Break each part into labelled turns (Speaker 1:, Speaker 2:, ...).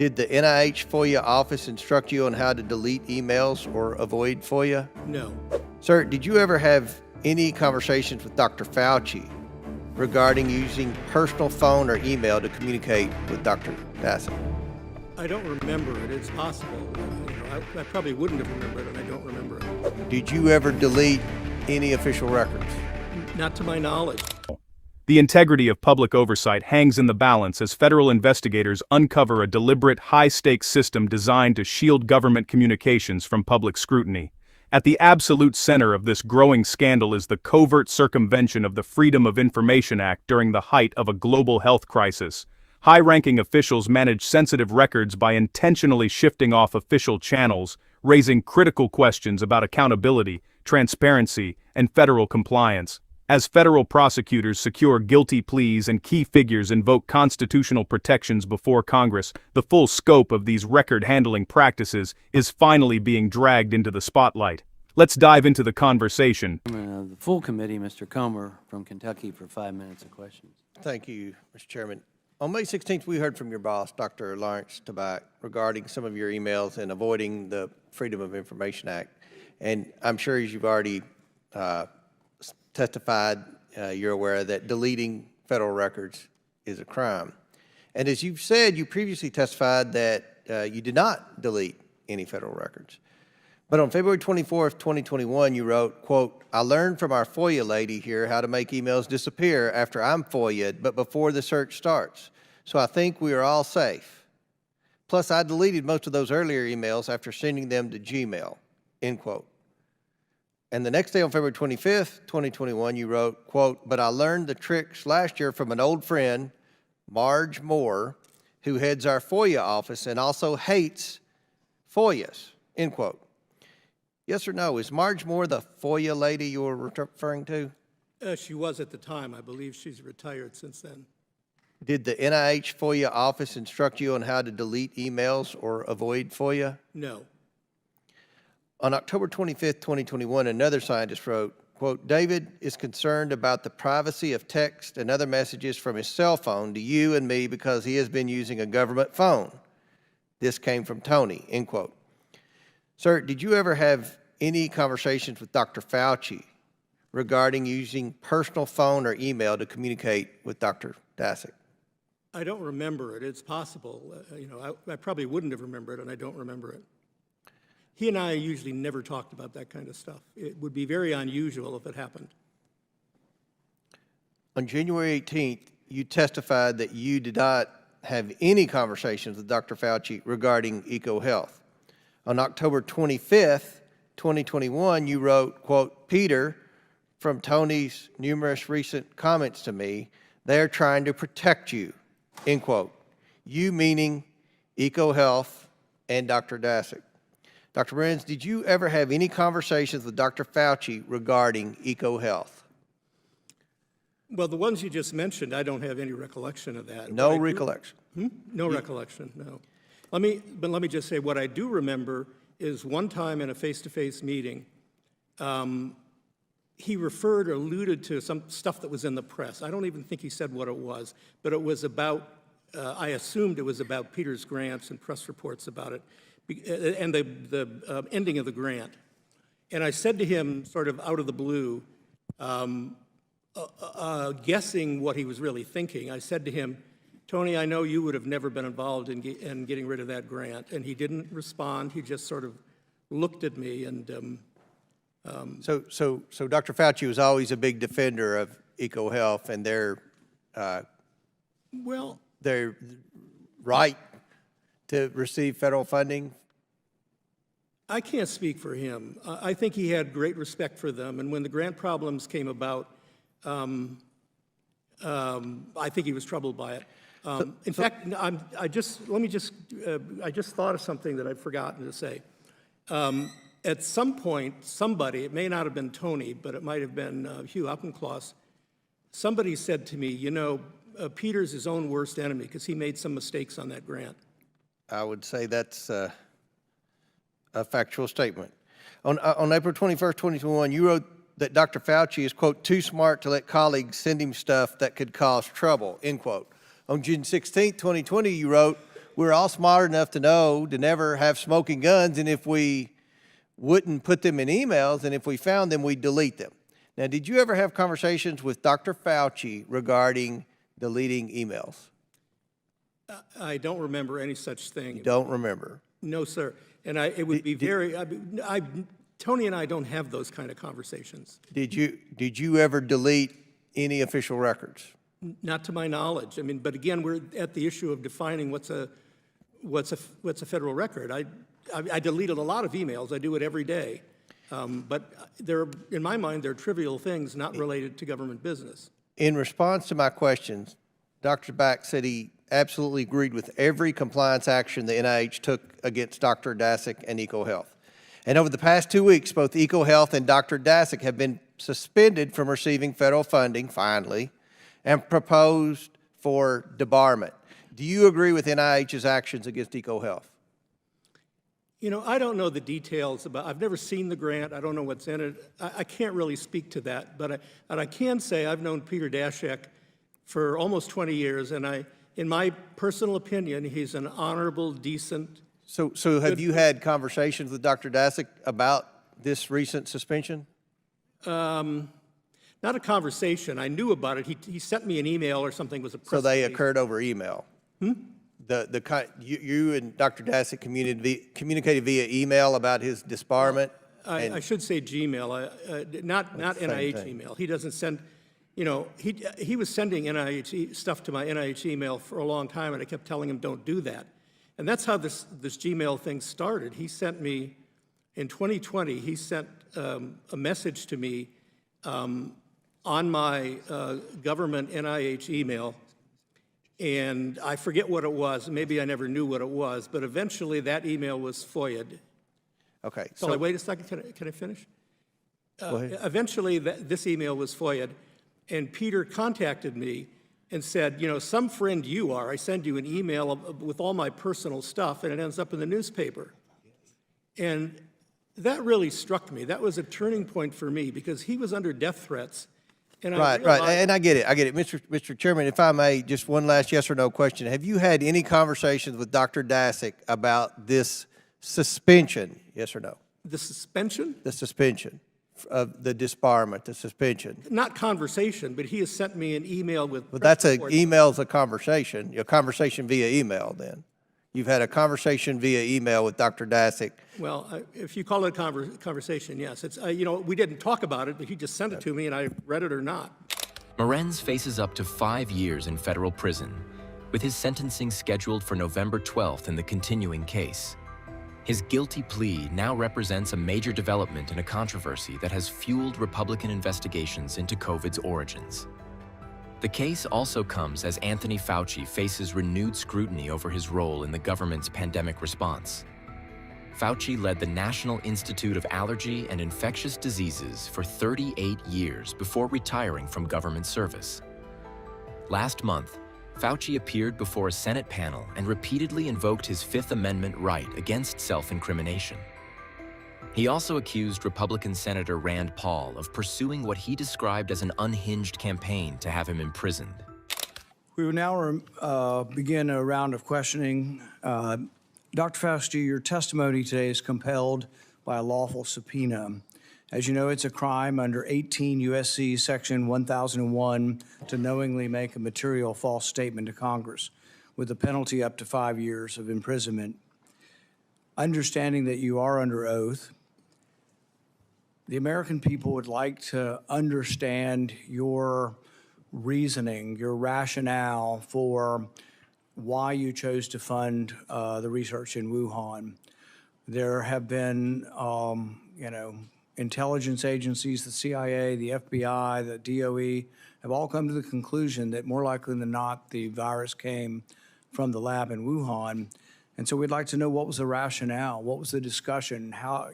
Speaker 1: Did the NIH FOIA office instruct you on how to delete emails or avoid FOIA?
Speaker 2: No.
Speaker 1: Sir, did you ever have any conversations with Dr. Fauci regarding using personal phone or email to communicate with Dr. Daszak?
Speaker 2: I don't remember it. It's possible. I probably wouldn't have remembered it, and I don't remember it.
Speaker 1: Did you ever delete any official records?
Speaker 2: Not to my knowledge.
Speaker 3: The integrity of public oversight hangs in the balance as federal investigators uncover a deliberate, high-stakes system designed to shield government communications from public scrutiny. At the absolute center of this growing scandal is the covert circumvention of the Freedom of Information Act during the height of a global health crisis. High-ranking officials manage sensitive records by intentionally shifting off official channels, raising critical questions about accountability, transparency, and federal compliance. As federal prosecutors secure guilty pleas and key figures invoke constitutional protections before Congress, the full scope of these record-handling practices is finally being dragged into the spotlight. Let's dive into the conversation.
Speaker 4: The full committee, Mr. Comer from Kentucky, for 5 minutes of questions.
Speaker 1: Thank you, Mr. Chairman. On May 16th, we heard from your boss, Dr. Lawrence Tabak, regarding some of your emails and avoiding the Freedom of Information Act. And I'm sure as you've already testified, you're aware that deleting federal records is a crime. And as you've said, you previously testified that you did not delete any federal records. But on February 24th, 2021, you wrote, quote, "I learned from our FOIA lady here how to make emails disappear after I'm FOIA'd, but before the search starts. So I think we are all safe. Plus, I deleted most of those earlier emails after sending them to Gmail," end quote. And the next day on February 25th, 2021, you wrote, quote, "But I learned the tricks last year from an old friend, Marge Moore, who heads our FOIA office and also hates FOIAs," end quote. Yes or no, is Marge Moore the FOIA lady you were referring to?
Speaker 2: She was at the time. I believe she's retired since then.
Speaker 1: Did the NIH FOIA office instruct you on how to delete emails or avoid FOIA?
Speaker 2: No.
Speaker 1: On October 25th, 2021, another scientist wrote, quote, "David is concerned about the privacy of text and other messages from his cell phone to you and me because he has been using a government phone. This came from Tony," end quote. Sir, did you ever have any conversations with Dr. Fauci regarding using personal phone or email to communicate with Dr. Daszak?
Speaker 2: I don't remember it. It's possible. I probably wouldn't have remembered it, and I don't remember it. He and I usually never talked about that kind of stuff. It would be very unusual if it happened.
Speaker 1: On January 18th, you testified that you did not have any conversations with Dr. Fauci regarding EcoHealth. On October 25th, 2021, you wrote, quote, "Peter, from Tony's numerous recent comments to me, they're trying to protect you," end quote. You meaning EcoHealth and Dr. Daszak. Dr. Renz, did you ever have any conversations with Dr. Fauci regarding EcoHealth?
Speaker 2: Well, the ones you just mentioned, I don't have any recollection of that.
Speaker 1: No recollection?
Speaker 2: No recollection, no. Let me just say, what I do remember is one time in a face-to-face meeting, he referred or alluded to some stuff that was in the press. I don't even think he said what it was, but it was about, I assumed it was about Peter's grants and press reports about it, and the ending of the grant. And I said to him, sort of out of the blue, guessing what he was really thinking, I said to him, "Tony, I know you would have never been involved in getting rid of that grant." And he didn't respond. He just sort of looked at me and...
Speaker 1: So Dr. Fauci was always a big defender of EcoHealth and their right to receive federal funding?
Speaker 2: I can't speak for him. I think he had great respect for them. And when the grant problems came about, I think he was troubled by it. In fact, I just thought of something that I'd forgotten to say. At some point, somebody, it may not have been Tony, but it might have been Hugh Uppencloss, somebody said to me, Peter's his own worst enemy because he made some mistakes on that grant.
Speaker 1: I would say that's a factual statement. On April 21st, 2021, you wrote that Dr. Fauci is, quote, "too smart to let colleagues send him stuff that could cause trouble," end quote. On June 16th, 2020, you wrote, we're all smart enough to know to never have smoking guns, and if we wouldn't put them in emails, and if we found them, we'd delete them. Now, did you ever have conversations with Dr. Fauci regarding deleting emails?
Speaker 2: I don't remember any such thing.
Speaker 1: You don't remember?
Speaker 2: No, sir. And it would be very, Tony and I don't have those kind of conversations.
Speaker 1: Did you ever delete any official records?
Speaker 2: Not to my knowledge. I mean, but again, we're at the issue of defining what's a federal record. I deleted a lot of emails. I do it every day. But in my mind, they're trivial things not related to government business.
Speaker 1: In response to my questions, Dr. Back said he absolutely agreed with every compliance action the NIH took against Dr. Daszak and EcoHealth. And over the past 2 weeks, both EcoHealth and Dr. Daszak have been suspended from receiving federal funding, finally, and proposed for debarment. Do you agree with NIH's actions against EcoHealth?
Speaker 2: You know, I don't know the details about, I've never seen the grant. I don't know what's in it. I can't really speak to that, but I can say I've known Peter Daszak for almost 20 years, and in my personal opinion, he's an honorable, decent.
Speaker 1: So have you had conversations with Dr. Daszak about this recent suspension?
Speaker 2: Not a conversation. I knew about it. He sent me an email or something. Was a press
Speaker 1: So they
Speaker 2: release.
Speaker 1: occurred over email? You and Dr. Daszak communicated via email about his disbarment?
Speaker 2: I should say Gmail, not NIH
Speaker 1: thing.
Speaker 2: email. He doesn't send, you know, he was sending NIH stuff to my NIH email for a long time, and I kept telling him, don't do that. And that's how this Gmail thing started. He sent me, in 2020, he sent a message to me on my government NIH email, and I forget what it was. Maybe I never knew what it was, but eventually that email was FOIA'd.
Speaker 1: Okay.
Speaker 2: So wait a second, can I finish?
Speaker 1: Go ahead.
Speaker 2: Eventually, this email was FOIA'd, and Peter contacted me and said, you know, some friend you are, I send you an email with all my personal stuff, and it ends up in the newspaper. And that really struck me. That was a turning point for me, because he was under death threats. And
Speaker 1: Right, and I get it. Mr. Chairman, if I may, just one last yes or no question. Have you had any conversations with Dr. Daszak about this suspension, yes or no?
Speaker 2: The suspension?
Speaker 1: The suspension of the disbarment, the suspension.
Speaker 2: Not conversation, but he has sent me an email with.
Speaker 1: But that's
Speaker 2: reports.
Speaker 1: email's a conversation via email then. You've had a conversation via email with Dr. Daszak.
Speaker 2: Well, if you call it a conversation, yes. It's, you know, we didn't talk about it, but he just sent it to me, and I read it or not.
Speaker 5: Morenz faces up to 5 years in federal prison, with his sentencing scheduled for November 12th in the continuing case. His guilty plea now represents a major development in a controversy that has fueled Republican investigations into COVID's origins. The case also comes as Anthony Fauci faces renewed scrutiny over his role in the government's pandemic response. Fauci led the National Institute of Allergy and Infectious Diseases for 38 years before retiring from government service. Last month, Fauci appeared before a Senate panel and repeatedly invoked his Fifth Amendment right against self-incrimination. He also accused Republican Senator Rand Paul of pursuing what he described as an unhinged campaign to have him imprisoned.
Speaker 6: We will now begin a round of questioning. Dr. Fauci, your testimony today is compelled by a lawful subpoena. As you know, it's a crime under 18 U.S.C. Section 1001 to knowingly make a material false statement to Congress, with a penalty up to 5 years of imprisonment. Understanding that you are under oath, the American people would like to understand your reasoning, your rationale for why you chose to fund the research in Wuhan. There have been, intelligence agencies, the CIA, the FBI, the DOE, have all come to the conclusion that more likely than not, the virus came from the lab in Wuhan. And so we'd like to know, what was the rationale? What was the discussion? How,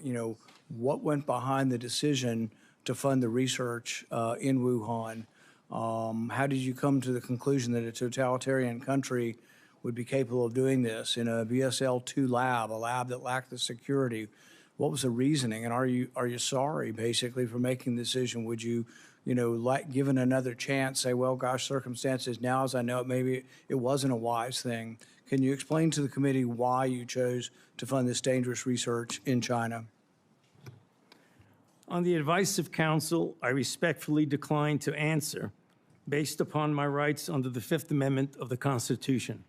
Speaker 6: what went behind the decision to fund the research in Wuhan? How did you come to the conclusion that a totalitarian country would be capable of doing this in a BSL-2 lab, a lab that lacked the security? What was the reasoning? And are you sorry, basically, for making the decision? Would you, given another chance, say, well, gosh, circumstances now, as I know it, maybe it wasn't a wise thing. Can you explain to the committee why you chose to fund this dangerous research in China?
Speaker 7: On the advice of counsel, I respectfully decline to answer based upon my rights under the Fifth Amendment of the Constitution.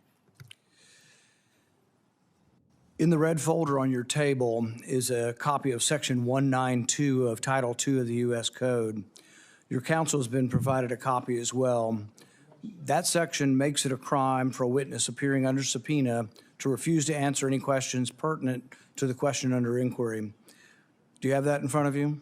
Speaker 6: In the red folder on your table is a copy of Section 192 of Title II of the U.S. Code. Your counsel has been provided a copy as well. That section makes it a crime for a witness appearing under subpoena to refuse to answer any questions pertinent to the question under inquiry. Do you have that in front of you?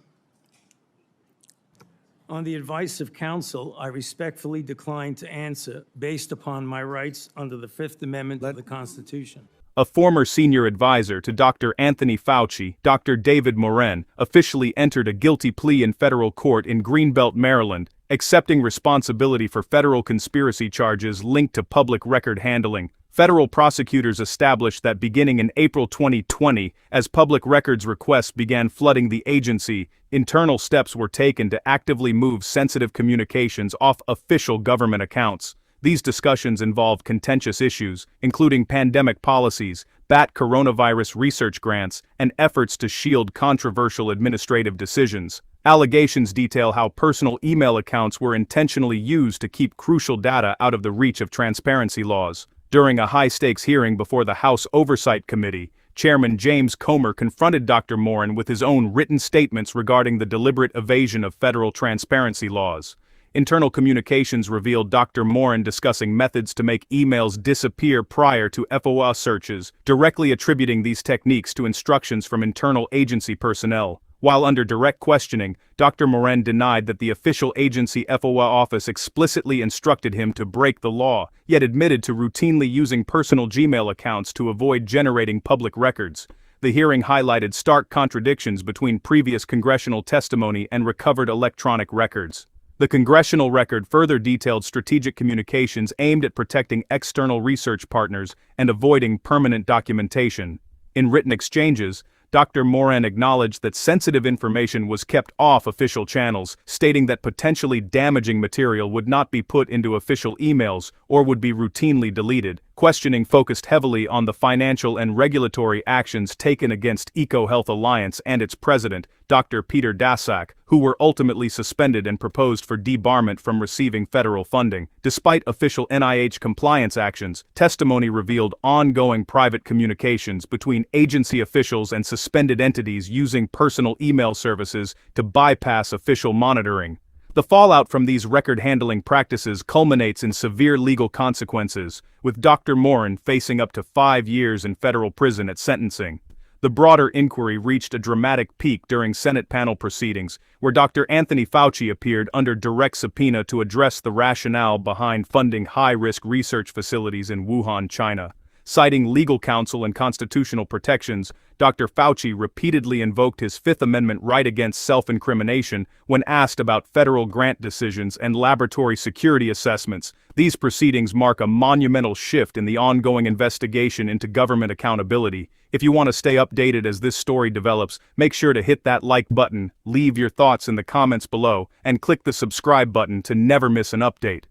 Speaker 7: On the advice of counsel, I respectfully decline to answer based upon my rights under the Fifth Amendment of the Constitution.
Speaker 3: A former senior advisor to Dr. Anthony Fauci, Dr. David Morin, officially entered a guilty plea in federal court in Greenbelt, Maryland, accepting responsibility for federal conspiracy charges linked to public record handling. Federal prosecutors established that beginning in April 2020, as public records requests began flooding the agency, internal steps were taken to actively move sensitive communications off official government accounts. These discussions involved contentious issues, including pandemic policies, bat coronavirus research grants, and efforts to shield controversial administrative decisions. Allegations detail how personal email accounts were intentionally used to keep crucial data out of the reach of transparency laws. During a high-stakes hearing before the House Oversight Committee, Chairman James Comer confronted Dr. Morin with his own written statements regarding the deliberate evasion of federal transparency laws. Internal communications revealed Dr. Morin discussing methods to make emails disappear prior to FOA searches, directly attributing these techniques to instructions from internal agency personnel. While under direct questioning, Dr. Morin denied that the official agency FOA office explicitly instructed him to break the law, yet admitted to routinely using personal Gmail accounts to avoid generating public records. The hearing highlighted stark contradictions between previous congressional testimony and recovered electronic records. The congressional record further detailed strategic communications aimed at protecting external research partners and avoiding permanent documentation. In written exchanges, Dr. Morin acknowledged that sensitive information was kept off official channels, stating that potentially damaging material would not be put into official emails or would be routinely deleted. Questioning focused heavily on the financial and regulatory actions taken against EcoHealth Alliance and its president, Dr. Peter Daszak, who were ultimately suspended and proposed for debarment from receiving federal funding. Despite official NIH compliance actions, testimony revealed ongoing private communications between agency officials and suspended entities using personal email services to bypass official monitoring. The fallout from these record-handling practices culminates in severe legal consequences, with Dr. Morin facing up to 5 years in federal prison at sentencing. The broader inquiry reached a dramatic peak during Senate panel proceedings, where Dr. Anthony Fauci appeared under direct subpoena to address the rationale behind funding high-risk research facilities in Wuhan, China. Citing legal counsel and constitutional protections, Dr. Fauci repeatedly invoked his Fifth Amendment right against self-incrimination when asked about federal grant decisions and laboratory security assessments. These proceedings mark a monumental shift in the ongoing investigation into government accountability. If you want to stay updated as this story develops, make sure to hit that like button, leave your thoughts in the comments below, and click the subscribe button to never miss an update.